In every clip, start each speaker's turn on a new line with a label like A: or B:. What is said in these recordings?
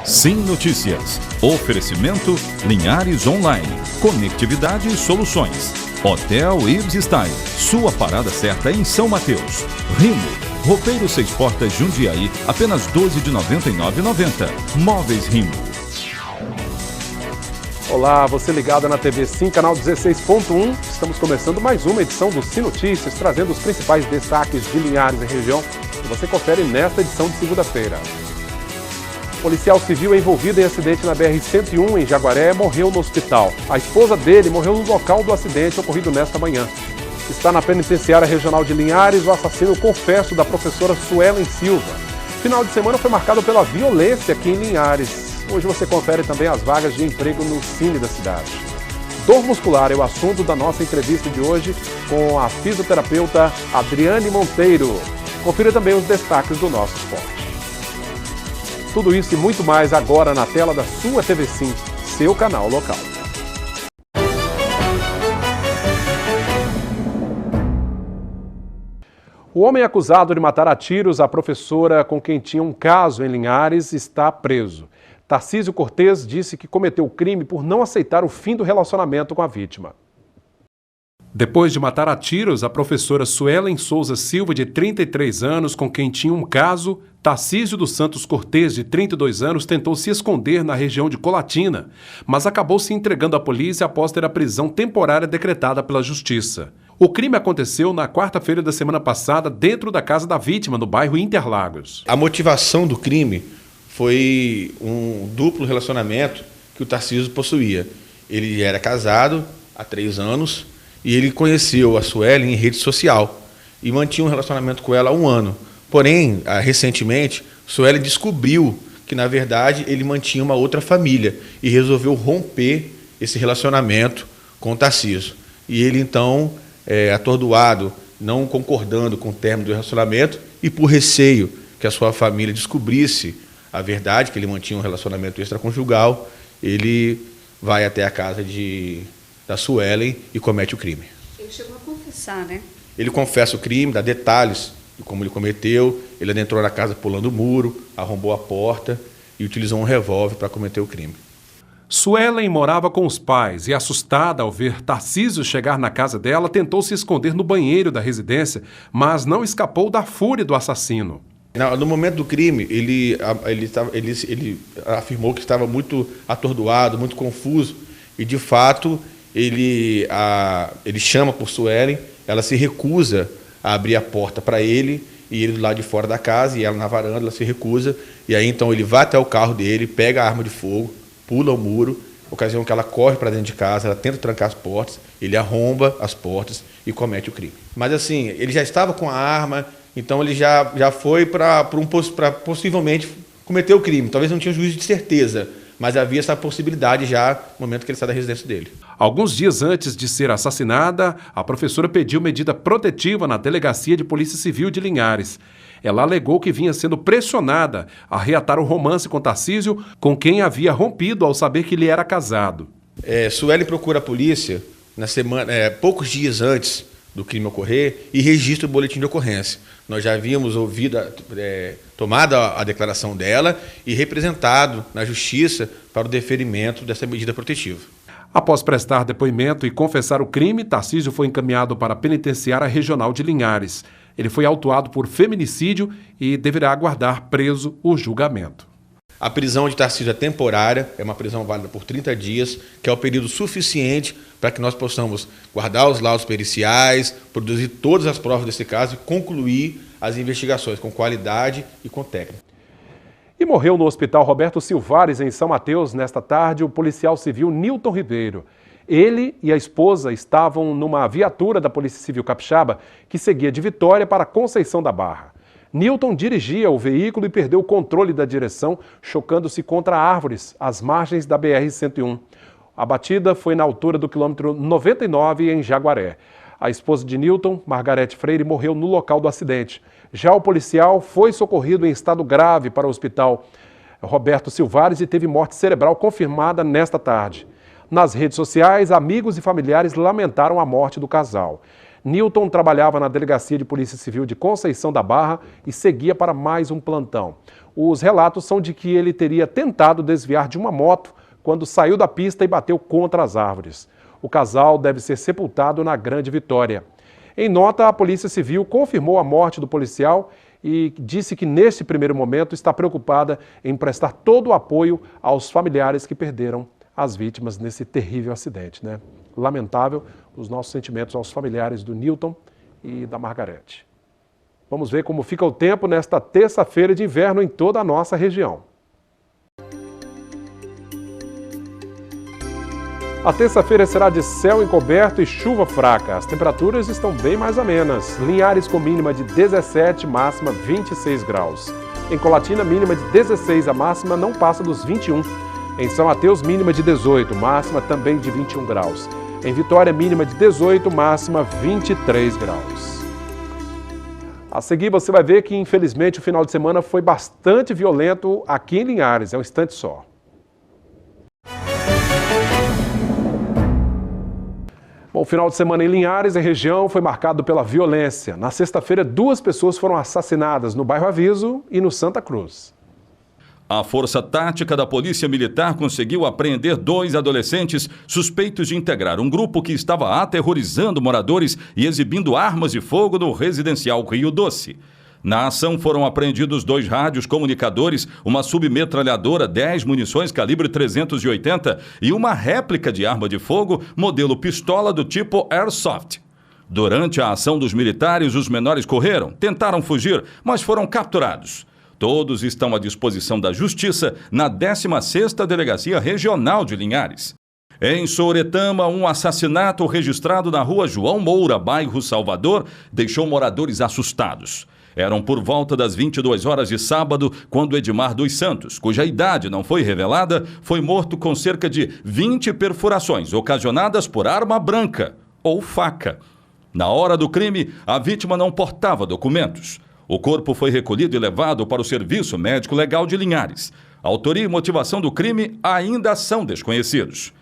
A: Sim Notícias. Oferecimento Linhares Online. Conectividade e soluções. Hotel Ibis Style. Sua parada certa em São Mateus. Rimo. Roupeiro 6 portas Jundiaí. Apenas R$ 12 de R$ 99,90. Móveis Rimo.
B: Olá, você ligado na TV Sim, canal 16.1. Estamos começando mais uma edição do Sim Notícias, trazendo os principais destaques de Linhares e região, que você confere nesta edição de segunda-feira. Policial civil envolvido em acidente na BR-101 em Jaguaré morreu no hospital. A esposa dele morreu no local do acidente ocorrido nesta manhã. Está na penitenciária regional de Linhares o assassino confesso da professora Suelen Silva. Final de semana foi marcado pela violência aqui em Linhares. Hoje você confere também as vagas de emprego no Cine da cidade. Dor muscular é o assunto da nossa entrevista de hoje com a fisioterapeuta Adriane Monteiro. Confira também os destaques do nosso esporte. Tudo isso e muito mais agora na tela da sua TV Sim, seu canal local. O homem acusado de matar a tiros a professora com quem tinha um caso em Linhares está preso. Tarcísio Cortez disse que cometeu o crime por não aceitar o fim do relacionamento com a vítima.
C: Depois de matar a tiros a professora Suelen Souza Silva, de 33 anos, com quem tinha um caso, Tarcísio dos Santos Cortez, de 32 anos, tentou se esconder na região de Colatina, mas acabou se entregando à polícia após ter a prisão temporária decretada pela Justiça. O crime aconteceu na quarta-feira da semana passada, dentro da casa da vítima, no bairro Interlagos.
D: A motivação do crime foi um duplo relacionamento que o Tarcísio possuía. Ele era casado há 3 anos e ele conheceu a Suelen em rede social e mantinha um relacionamento com ela há 1 ano. Porém, recentemente, Suelen descobriu que, na verdade, ele mantinha uma outra família e resolveu romper esse relacionamento com o Tarcísio. E ele, então, atordoado, não concordando com o término do relacionamento e por receio que a sua família descobrisse a verdade, que ele mantinha um relacionamento extraconjugal, ele vai até a casa da Suelen e comete o crime.
E: Ele chegou a confessar, né?
D: Ele confessa o crime, dá detalhes de como ele cometeu. Ele adentrou na casa pulando o muro, arrombou a porta e utilizou um revólver para cometer o crime.
C: Suelen morava com os pais e, assustada ao ver Tarcísio chegar na casa dela, tentou se esconder no banheiro da residência, mas não escapou da fúria do assassino.
D: No momento do crime, ele afirmou que estava muito atordoado, muito confuso, e de fato ele chama por Suelen, ela se recusa a abrir a porta para ele, e ele do lado de fora da casa, e ela na varanda, ela se recusa, e aí então ele vai até o carro dele, pega a arma de fogo, pula o muro, ocasião que ela corre para dentro de casa, ela tenta trancar as portas, ele arromba as portas e comete o crime. Mas assim, ele já estava com a arma, então ele já foi para possivelmente cometer o crime. Talvez não tinha juízo de certeza, mas havia essa possibilidade já no momento que ele sai da residência dele.
C: Alguns dias antes de ser assassinada, a professora pediu medida protetiva na Delegacia de Polícia Civil de Linhares. Ela alegou que vinha sendo pressionada a reatar o romance com Tarcísio, com quem havia rompido ao saber que ele era casado.
D: Suelen procura a polícia poucos dias antes do crime ocorrer e registra o boletim de ocorrência. Nós já havíamos tomado a declaração dela e representado na Justiça para o deferimento dessa medida protetiva.
C: Após prestar depoimento e confessar o crime, Tarcísio foi encaminhado para a penitenciária regional de Linhares. Ele foi autuado por feminicídio e deverá aguardar preso o julgamento.
D: A prisão de Tarcísio é temporária, é uma prisão válida por 30 dias, que é o período suficiente para que nós possamos guardar os laudos periciais, produzir todas as provas desse caso e concluir as investigações com qualidade e com técnica.
B: E morreu no Hospital Roberto Silvares, em São Mateus, nesta tarde, o policial civil Nilton Ribeiro. Ele e a esposa estavam numa viatura da Polícia Civil Capixaba que seguia de Vitória para Conceição da Barra. Nilton dirigia o veículo e perdeu o controle da direção, chocando-se contra árvores às margens da BR-101. A batida foi na altura do quilômetro 99, em Jaguaré. A esposa de Nilton, Margarete Freire, morreu no local do acidente. Já o policial foi socorrido em estado grave para o Hospital Roberto Silvares e teve morte cerebral confirmada nesta tarde. Nas redes sociais, amigos e familiares lamentaram a morte do casal. Newton trabalhava na Delegacia de Polícia Civil de Conceição da Barra e seguia para mais um plantão. Os relatos são de que ele teria tentado desviar de uma moto quando saiu da pista e bateu contra as árvores. O casal deve ser sepultado na Grande Vitória. Em nota, a Polícia Civil confirmou a morte do policial e disse que, neste primeiro momento, está preocupada em prestar todo o apoio aos familiares que perderam as vítimas nesse terrível acidente, né? Lamentável, os nossos sentimentos aos familiares do Newton e da Margarete. Vamos ver como fica o tempo nesta terça-feira de inverno em toda a nossa região. A terça-feira será de céu encoberto e chuva fraca. As temperaturas estão bem mais amenas. Linhares com mínima de 17, máxima 26 graus. Em Colatina, mínima de 16, a máxima não passa dos 21. Em São Mateus, mínima de 18, máxima também de 21 graus. Em Vitória, mínima de 18, máxima 23 graus. A seguir, você vai ver que, infelizmente, o final de semana foi bastante violento aqui em Linhares. É um instante só. Bom, o final de semana em Linhares, em região, foi marcado pela violência. Na sexta-feira, 2 pessoas foram assassinadas no bairro Aviso e no Santa Cruz.
A: A Força Tática da Polícia Militar conseguiu apreender 2 adolescentes suspeitos de integrar um grupo que estava aterrorizando moradores e exibindo armas de fogo no residencial Rio Doce. Na ação foram apreendidos 2 rádios comunicadores, uma submetralhadora, 10 munições calibre 380 e uma réplica de arma de fogo modelo pistola do tipo Airsoft. Durante a ação dos militares, os menores correram, tentaram fugir, mas foram capturados. Todos estão à disposição da Justiça na 16ª Delegacia Regional de Linhares. Em Sooretama, um assassinato registrado na rua João Moura, bairro Salvador, deixou moradores assustados. Eram por volta das 22 horas de sábado, quando Edmar dos Santos, cuja idade não foi revelada, foi morto com cerca de 20 perfurações ocasionadas por arma branca ou faca. Na hora do crime, a vítima não portava documentos. O corpo foi recolhido e levado para o Serviço Médico Legal de Linhares. A autoria e motivação do crime ainda são desconhecidos.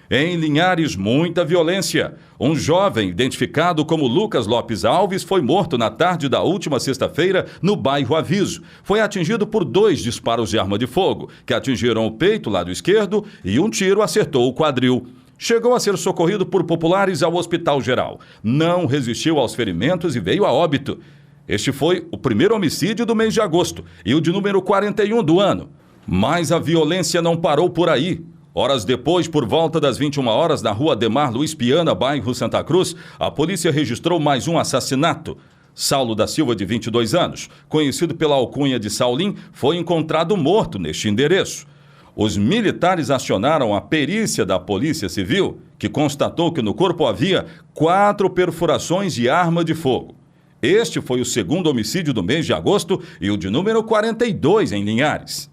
A: Em Linhares, muita violência. Um jovem, identificado como Lucas Lopes Alves, foi morto na tarde da última sexta-feira no bairro Aviso. Foi atingido por 2 disparos de arma de fogo, que atingiram o peito, lado esquerdo, e um tiro acertou o quadril. Chegou a ser socorrido por populares ao Hospital Geral. Não resistiu aos ferimentos e veio a óbito. Este foi o primeiro homicídio do mês de agosto e o de número 41 do ano. Mas a violência não parou por aí. Horas depois, por volta das 21 horas, na rua Ademar Luiz Piana, bairro Santa Cruz, a polícia registrou mais um assassinato. Saulo da Silva, de 22 anos, conhecido pela alcunha de Saulim, foi encontrado morto neste endereço. Os militares acionaram a perícia da Polícia Civil, que constatou que no corpo havia 4 perfurações de arma de fogo. Este foi o segundo homicídio do mês de agosto e o de número 42 em Linhares.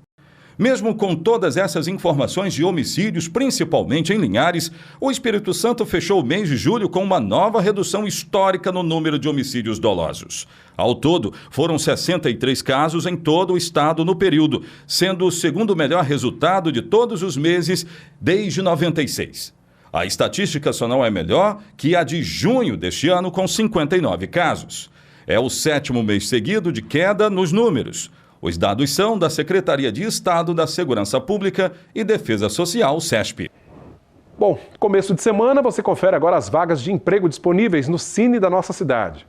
A: Mesmo com todas essas informações de homicídios, principalmente em Linhares, o Espírito Santo fechou o mês de julho com uma nova redução histórica no número de homicídios dolosos. Ao todo, foram 63 casos em todo o estado no período, sendo o segundo melhor resultado de todos os meses desde 96. A estatística só não é melhor que a de junho deste ano, com 59 casos. É o 7º mês seguido de queda nos números. Os dados são da Secretaria de Estado da Segurança Pública e Defesa Social, SESP.
B: Bom, começo de semana você confere agora as vagas de emprego disponíveis no Cine da nossa cidade.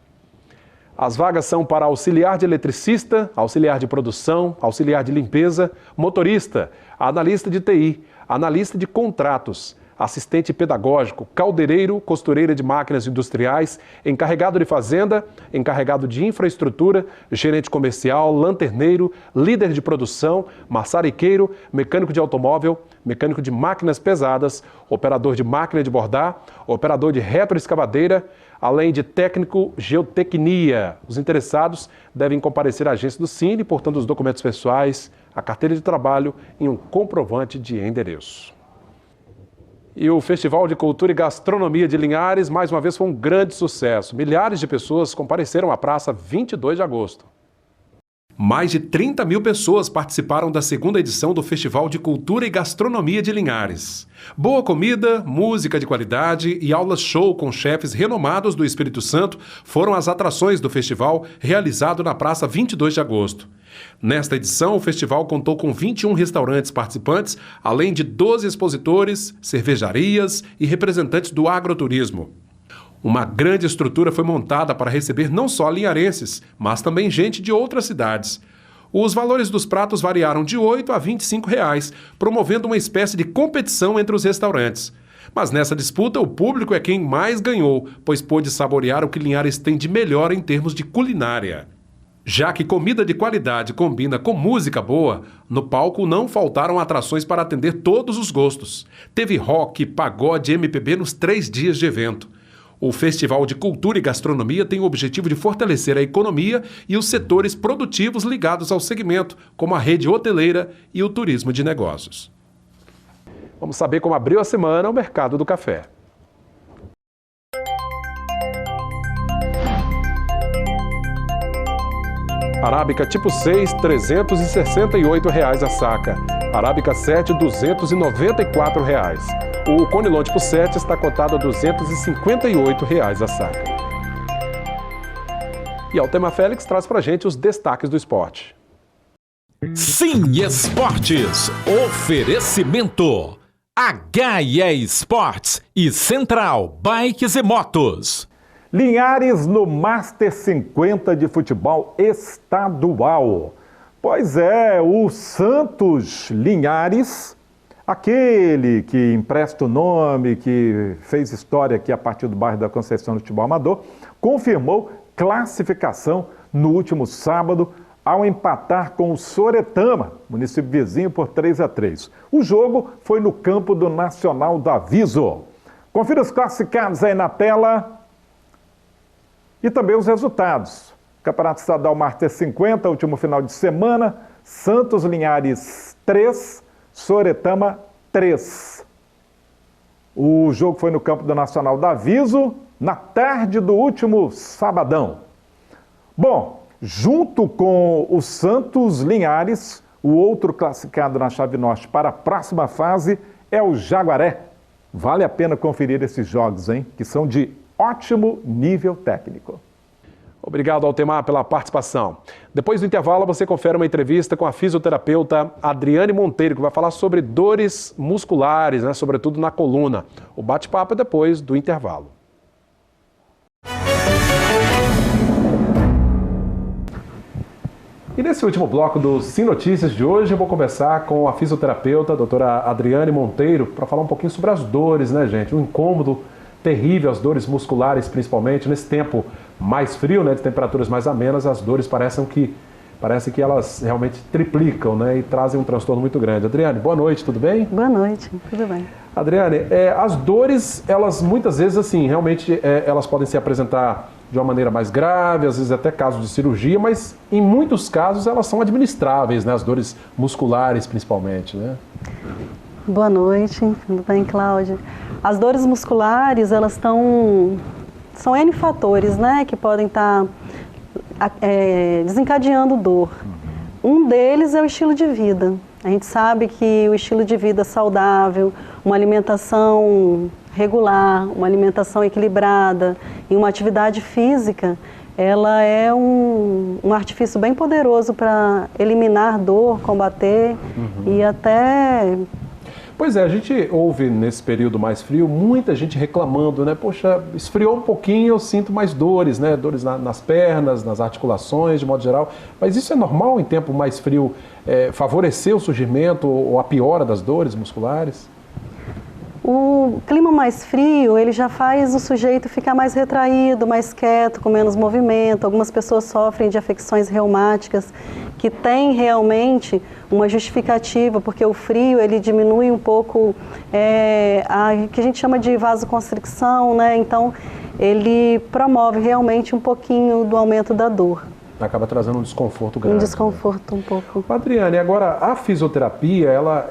B: As vagas são para auxiliar de eletricista, auxiliar de produção, auxiliar de limpeza, motorista, analista de TI, analista de contratos, assistente pedagógico, caldeireiro, costureira de máquinas industriais, encarregado de fazenda, encarregado de infraestrutura, gerente comercial, lanterneiro, líder de produção, maçariqueiro, mecânico de automóvel, mecânico de máquinas pesadas, operador de máquina de bordar, operador de retroescavadeira, além de técnico geotecnia. Os interessados devem comparecer à agência do Cine, portando os documentos pessoais, a carteira de trabalho e um comprovante de endereço. E o Festival de Cultura e Gastronomia de Linhares, mais uma vez, foi um grande sucesso. Milhares de pessoas compareceram à praça 22 de agosto.
C: Mais de 30 mil pessoas participaram da segunda edição do Festival de Cultura e Gastronomia de Linhares. Boa comida, música de qualidade e aulas show com chefes renomados do Espírito Santo foram as atrações do festival realizado na Praça 22 de Agosto. Nesta edição, o festival contou com 21 restaurantes participantes, além de 12 expositores, cervejarias e representantes do agroturismo. Uma grande estrutura foi montada para receber não só linharenses, mas também gente de outras cidades. Os valores dos pratos variaram de R$ 8 a R$ 25, promovendo uma espécie de competição entre os restaurantes. Mas nessa disputa, o público é quem mais ganhou, pois pôde saborear o que Linhares tem de melhor em termos de culinária. Já que comida de qualidade combina com música boa, no palco não faltaram atrações para atender todos os gostos. Teve rock, pagode e MPB nos 3 dias de evento. O Festival de Cultura e Gastronomia tem o objetivo de fortalecer a economia e os setores produtivos ligados ao segmento, como a rede hoteleira e o turismo de negócios.
B: Vamos saber como abriu a semana o mercado do café. Arábica tipo 6, R$ 368 a saca. Arábica 7, R$ 294. O Conilon tipo 7 está cotado a R$ 258 a saca. E Altema Félix traz pra gente os destaques do esporte.
A: Sim Esportes. Oferecimento. HE Esportes e Central Bikes e Motos.
F: Linhares no Master 50 de futebol estadual. Pois é, o Santos Linhares, aquele que empresta o nome, que fez história aqui a partir do bairro da Conceição do Futebol Amador, confirmou classificação no último sábado ao empatar com o Soretama, município vizinho, por 3-3. O jogo foi no campo do Nacional da Viso. Confira os classificados aí na tela e também os resultados. Campeonato Estadual Master 50, último final de semana, Santos Linhares 3, Soretama 3. O jogo foi no campo do Nacional da Viso, na tarde do último sabadão. Bom, junto com o Santos Linhares, o outro classificado na chave norte para a próxima fase é o Jaguaré. Vale a pena conferir esses jogos, hein? Que são de ótimo nível técnico.
B: Obrigado, Altemar, pela participação. Depois do intervalo, você confere uma entrevista com a fisioterapeuta Adriane Monteiro, que vai falar sobre dores musculares, né, sobretudo na coluna. O bate-papo é depois do intervalo. E nesse último bloco do Sim Notícias de hoje, eu vou conversar com a fisioterapeuta, a doutora Adriane Monteiro, para falar um pouquinho sobre as dores, né, gente? Um incômodo terrível, as dores musculares, principalmente nesse tempo mais frio, né, de temperaturas mais amenas, as dores parece que elas realmente triplicam, né, e trazem um transtorno muito grande. Adriane, boa noite, tudo bem?
G: Boa noite, tudo bem.
B: Adriane, as dores, elas muitas vezes, assim, realmente elas podem se apresentar de uma maneira mais grave, às vezes até casos de cirurgia, mas em muitos casos elas são administráveis, né, as dores musculares principalmente, né?
G: Boa noite, tudo bem, Cláudia? As dores musculares, elas são N fatores, né, que podem estar desencadeando dor. Um deles é o estilo de vida. A gente sabe que o estilo de vida saudável, uma alimentação regular, uma alimentação equilibrada e uma atividade física, ela é um artifício bem poderoso para eliminar dor, combater e até...
B: Pois é, a gente ouve nesse período mais frio muita gente reclamando, né? Poxa, esfriou um pouquinho, eu sinto mais dores, né? Dores nas pernas, nas articulações, de modo geral. Mas isso é normal em tempo mais frio favorecer o surgimento ou a piora das dores musculares?
G: O clima mais frio, ele já faz o sujeito ficar mais retraído, mais quieto, com menos movimento. Algumas pessoas sofrem de afecções reumáticas que têm realmente uma justificativa, porque o frio, ele diminui um pouco a que a gente chama de vasoconstricção, né? Então, ele promove realmente um pouquinho do aumento da dor.
B: Acaba trazendo um desconforto grande.
G: Um desconforto, né? Um pouco.
B: Adriane, agora a fisioterapia, ela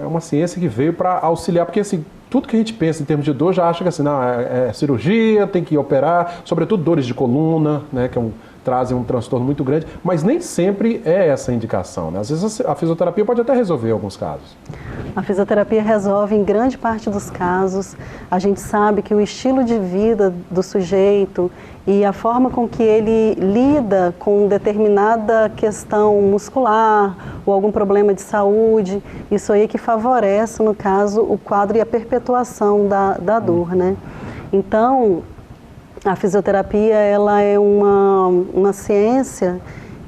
B: é uma ciência que veio para auxiliar, porque assim, tudo que a gente pensa em termos de dor já acha que assim, não, é cirurgia, tem que operar, sobretudo dores de coluna, né, que trazem um transtorno muito grande, mas nem sempre é essa a indicação, né? Às vezes a fisioterapia pode até resolver alguns casos.
G: A fisioterapia resolve em grande parte dos casos. A gente sabe que o estilo de vida do sujeito e a forma com que ele lida com determinada questão muscular ou algum problema de saúde, isso aí que favorece, no caso, o quadro e a perpetuação da dor, né? Então, a fisioterapia, ela é uma ciência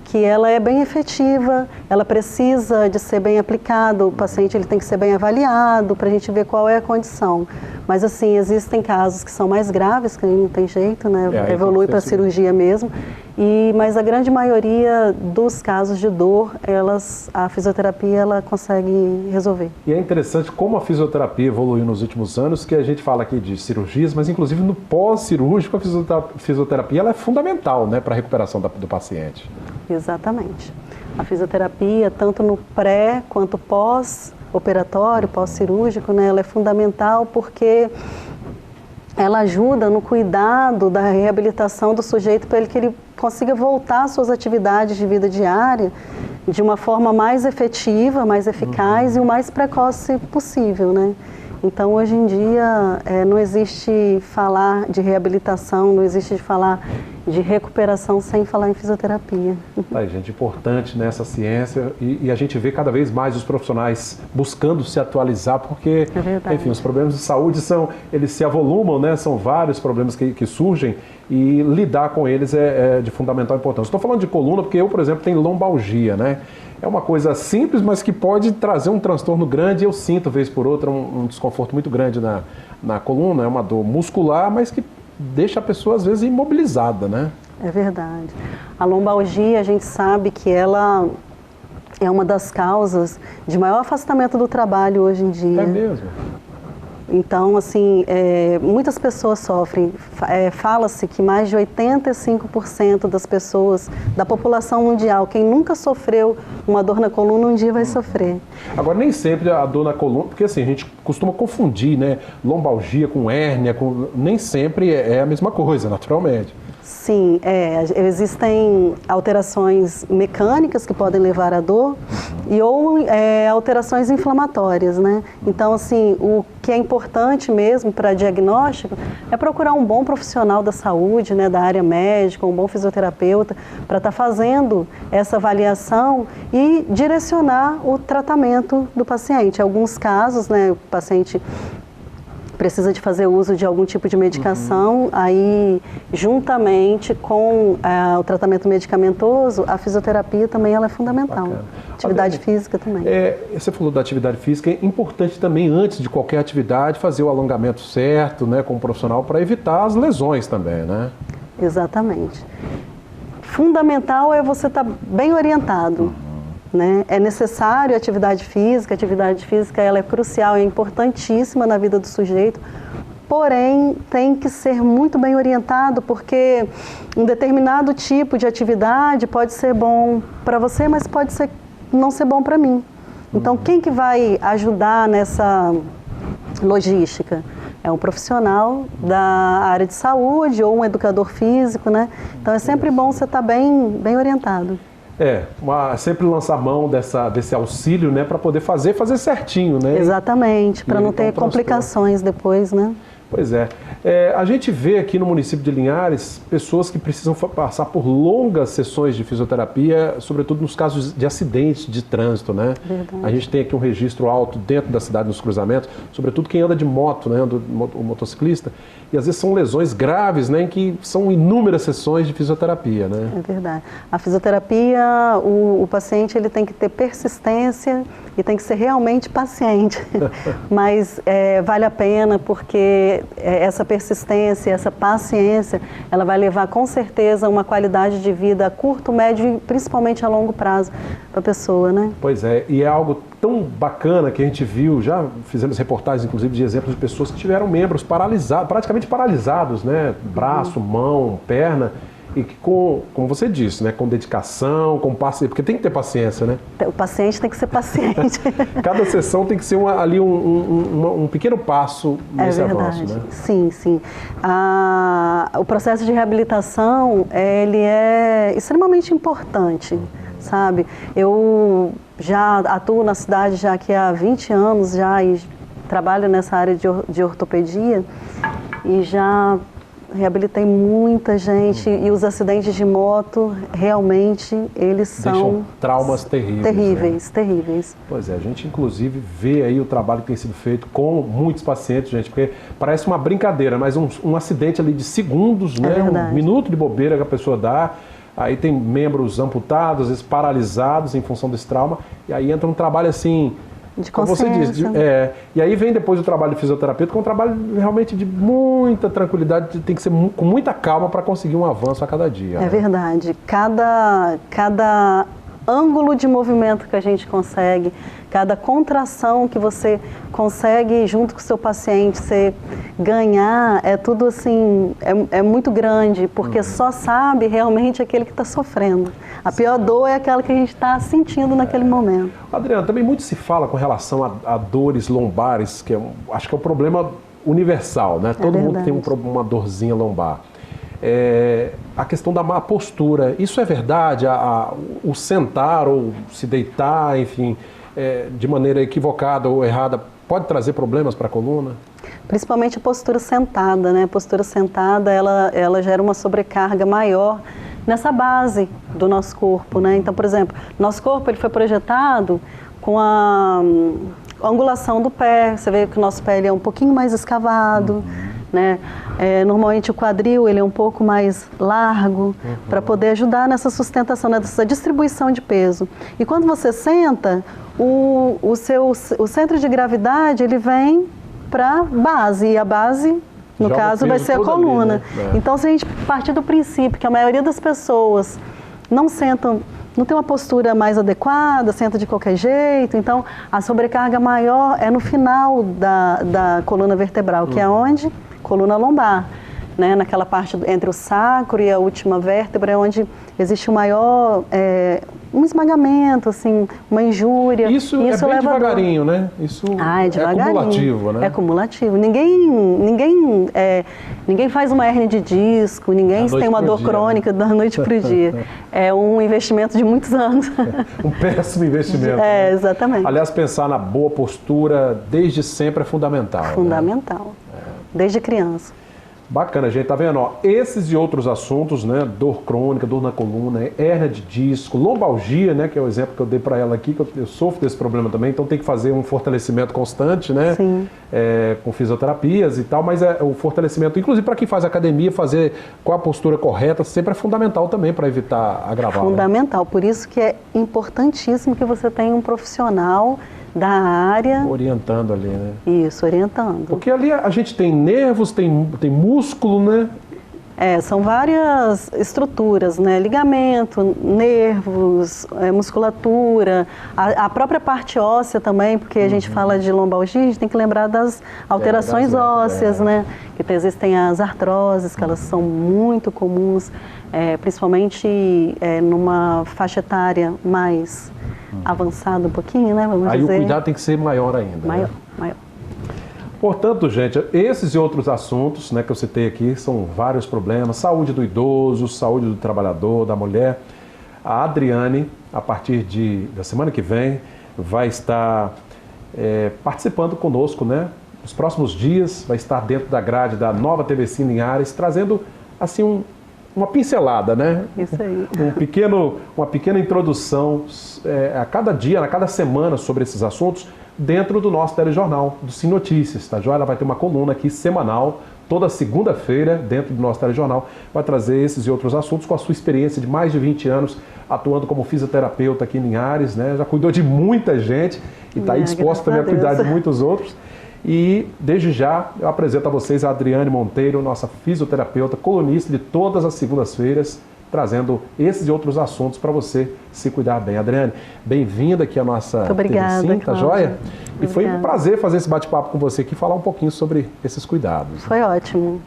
G: que ela é bem efetiva, ela precisa de ser bem aplicada, o paciente ele tem que ser bem avaliado para a gente ver qual é a condição. Mas assim, existem casos que são mais graves, que não tem jeito, né? Evolui para a cirurgia mesmo. Mas a grande maioria dos casos de dor, a fisioterapia ela consegue resolver.
B: E é interessante como a fisioterapia evoluiu nos últimos anos, que a gente fala aqui de cirurgias, mas inclusive no pós-cirúrgico a fisioterapia ela é fundamental, né, para a recuperação do paciente.
G: Exatamente. A fisioterapia, tanto no pré quanto pós-operatório, pós-cirúrgico, né, ela é fundamental porque ela ajuda no cuidado da reabilitação do sujeito para que ele consiga voltar às suas atividades de vida diária de uma forma mais efetiva, mais eficaz e o mais precoce possível, né? Então, hoje em dia, não existe falar de reabilitação, não existe falar de recuperação sem falar em fisioterapia.
B: Tá, gente, importante nessa ciência e a gente vê cada vez mais os profissionais buscando se atualizar, porque, enfim, os problemas de saúde eles se avolumam, né? São vários problemas que surgem e lidar com eles é de fundamental importância. Estou falando de coluna porque eu, por exemplo, tenho lombalgia, né? É uma coisa simples, mas que pode trazer um transtorno grande. Eu sinto, vez por outra, um desconforto muito grande na coluna. É uma dor muscular, mas que deixa a pessoa, às vezes, imobilizada, né?
G: É verdade. A lombalgia, a gente sabe que ela é uma das causas de maior afastamento do trabalho hoje em dia.
B: É mesmo?
G: Então, assim, muitas pessoas sofrem. Fala-se que mais de 85% das pessoas, da população mundial, quem nunca sofreu uma dor na coluna, um dia vai sofrer.
B: Agora, nem sempre a dor na coluna, porque assim, a gente costuma confundir, né? Lombalgia com hérnia, nem sempre é a mesma coisa, naturalmente.
G: Sim, existem alterações mecânicas que podem levar à dor ou alterações inflamatórias, né? Então, assim, o que é importante mesmo para diagnóstico é procurar um bom profissional da saúde, né, da área médica, um bom fisioterapeuta, para estar fazendo essa avaliação e direcionar o tratamento do paciente. Em alguns casos, né, o paciente precisa de fazer uso de algum tipo de medicação, aí juntamente com o tratamento medicamentoso, a fisioterapia também ela é fundamental.
B: Bacana.
G: Atividade física também.
B: Você falou da atividade física, é importante também, antes de qualquer atividade, fazer o alongamento certo, né, com o profissional, para evitar as lesões também, né?
G: Exatamente. Fundamental é você estar bem orientado. Né? É necessário a atividade física ela é crucial, é importantíssima na vida do sujeito, porém tem que ser muito bem orientado, porque um determinado tipo de atividade pode ser bom para você, mas pode não ser bom para mim. Então, quem que vai ajudar nessa logística? É um profissional da área de saúde ou um educador físico, né? Então, é sempre bom você estar bem orientado.
B: Sempre lançar mão desse auxílio, né, para poder fazer certinho, né?
G: Exatamente, para não ter complicações depois, né?
B: Pois é. A gente vê aqui no município de Linhares pessoas que precisam passar por longas sessões de fisioterapia, sobretudo nos casos de acidentes de trânsito, né?
G: Verdade.
B: A gente tem aqui um registro alto dentro da cidade, nos cruzamentos, sobretudo quem anda de moto, né, o motociclista, e às vezes são lesões graves, né, em que são inúmeras sessões de fisioterapia, né? É
G: verdade. A fisioterapia, o paciente ele tem que ter persistência e tem que ser realmente paciente, mas vale a pena porque essa persistência, essa paciência, ela vai levar com certeza uma qualidade de vida a curto, médio e principalmente a longo prazo para a pessoa, né?
B: Pois é, e é algo tão bacana que a gente viu, já fizemos reportagens inclusive de exemplos de pessoas que tiveram membros paralisados, praticamente paralisados, né? Braço, mão, perna, e que como você disse, né, com dedicação, com paciência, porque tem que ter paciência, né?
G: O paciente tem que ser paciente.
B: Cada sessão tem que ser um pequeno passo nesse avanço, né?
G: Sim, sim. O processo de reabilitação, ele é extremamente importante, sabe? Eu já atuo na cidade já aqui há 20 anos já e trabalho nessa área de ortopedia e já reabilitei muita gente e os acidentes de moto realmente eles são
B: traumas terríveis.
G: Terríveis,
B: né?
G: Terríveis.
B: Pois é, a gente inclusive vê aí o trabalho que tem sido feito com muitos pacientes, gente, porque parece uma brincadeira, mas um acidente ali de segundos, né? Um minuto de bobeira que a pessoa dá, aí tem membros amputados, às vezes paralisados em função desse trauma, e aí entra um trabalho assim,
G: de
B: como você diz, e aí vem depois o trabalho de fisioterapeuta, que é um trabalho realmente de muita tranquilidade, tem que ser com muita calma para conseguir um avanço a cada dia.
G: É verdade. Cada ângulo de movimento que a gente consegue, cada contração que você consegue junto com o seu paciente, você ganhar, é tudo assim, é muito grande, porque só sabe realmente aquele que está sofrendo. A pior dor é aquela que a gente está sentindo naquele momento.
B: Adriana, também muito se fala com relação a dores lombares, que acho que é um problema universal, né? Todo mundo tem uma dorzinha lombar. A questão da má postura, isso é verdade? O sentar ou se deitar, enfim, de maneira equivocada ou errada, pode trazer problemas para a coluna?
G: Principalmente a postura sentada, né? A postura sentada, ela gera uma sobrecarga maior nessa base do nosso corpo, né? Então, por exemplo, nosso corpo ele foi projetado com a angulação do pé. Você vê que o nosso pé ele é um pouquinho mais escavado, né? Normalmente o quadril ele é um pouco mais largo para poder ajudar nessa sustentação, nessa distribuição de peso. E quando você senta, o centro de gravidade ele vem para a base, e a base, no caso, vai ser a coluna. Ali, né? Então, se a gente partir do princípio que a maioria das pessoas não sentam, não tem uma postura mais adequada, senta de qualquer jeito, então a sobrecarga maior é no final da coluna vertebral, que é onde? Coluna lombar, né? Naquela parte entre o sacro e a última vértebra, é onde existe o maior, um esmagamento, assim, uma injúria.
B: Isso é bem devagarinho, né? Isso
G: é devagarinho.
B: É cumulativo, né?
G: É cumulativo. Ninguém faz uma hérnia de disco, ninguém tem uma dor crônica da noite para o dia. É um investimento de muitos anos.
B: Um péssimo investimento.
G: Exatamente.
B: Aliás, pensar na boa postura desde sempre é fundamental.
G: Fundamental. Né? Desde criança.
B: Bacana, gente, tá vendo? Ó, esses e outros assuntos, né? Dor crônica, dor na coluna, hérnia de disco, lombalgia, né? Que é o exemplo que eu dei para ela aqui, que eu sofro desse problema também, então tem que fazer um fortalecimento constante, né?
G: Sim.
B: Com fisioterapias e tal, mas o fortalecimento, inclusive para quem faz academia, fazer com a postura correta, sempre é fundamental também para evitar agravar.
G: Fundamental, né? Por isso que é importantíssimo que você tenha um profissional da área...
B: Orientando ali, né?
G: Isso, orientando.
B: Porque ali a gente tem nervos, tem músculo, né?
G: São várias estruturas, né? Ligamento, nervos, musculatura, a própria parte óssea também, porque a gente fala de lombalgia, a gente tem que lembrar das alterações ósseas, né? Que existem as artroses, que elas são muito comuns, principalmente numa faixa etária mais avançada um pouquinho, né? Vamos dizer.
B: Aí o cuidado tem que ser maior ainda.
G: Maior.
B: Portanto, gente, esses e outros assuntos, né, que eu citei aqui, são vários problemas, saúde do idoso, saúde do trabalhador, da mulher. A Adriane, a partir da semana que vem, vai estar participando conosco, né? Nos próximos dias, vai estar dentro da grade da Nova TV Cine Linhares, trazendo, assim, uma pincelada, né?
G: Isso aí.
B: Uma pequena introdução a cada dia, a cada semana sobre esses assuntos, dentro do nosso telejornal, do Cine Notícias, tá joia? Ela vai ter uma coluna aqui semanal, toda segunda-feira, dentro do nosso telejornal, vai trazer esses e outros assuntos com a sua experiência de mais de 20 anos atuando como fisioterapeuta aqui em Linhares, né? Já cuidou de muita gente e está aí disposta também a cuidar de muitos outros. E, desde já, eu apresento a vocês a Adriane Monteiro, nossa fisioterapeuta, colunista de todas as segundas-feiras, trazendo esses e outros assuntos para você se cuidar bem. Adriane, bem-vinda aqui à nossa
G: TV5,
B: tá joia? E foi um prazer fazer esse bate-papo com você aqui e falar um pouquinho sobre esses cuidados.
G: Foi ótimo.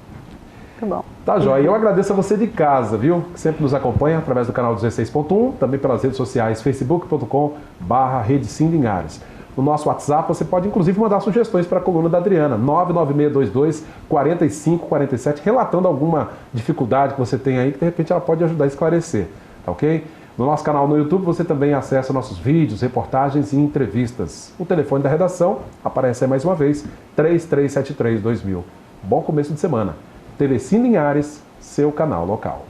G: Muito bom.
B: Tá, joia. Eu agradeço a você de casa, viu? Que sempre nos acompanha através do canal 16.1, também pelas redes sociais, facebook.com/Rede Sim Linhares. No nosso WhatsApp, você pode inclusive mandar sugestões para a coluna da Adriana, 99622-4547, relatando alguma dificuldade que você tem aí, que de repente ela pode ajudar a esclarecer, tá ok? No nosso canal no YouTube, você também acessa nossos vídeos, reportagens e entrevistas. O telefone da redação aparece aí mais uma vez, 3373-2000. Bom começo de semana. Telecine Linhares, seu canal local.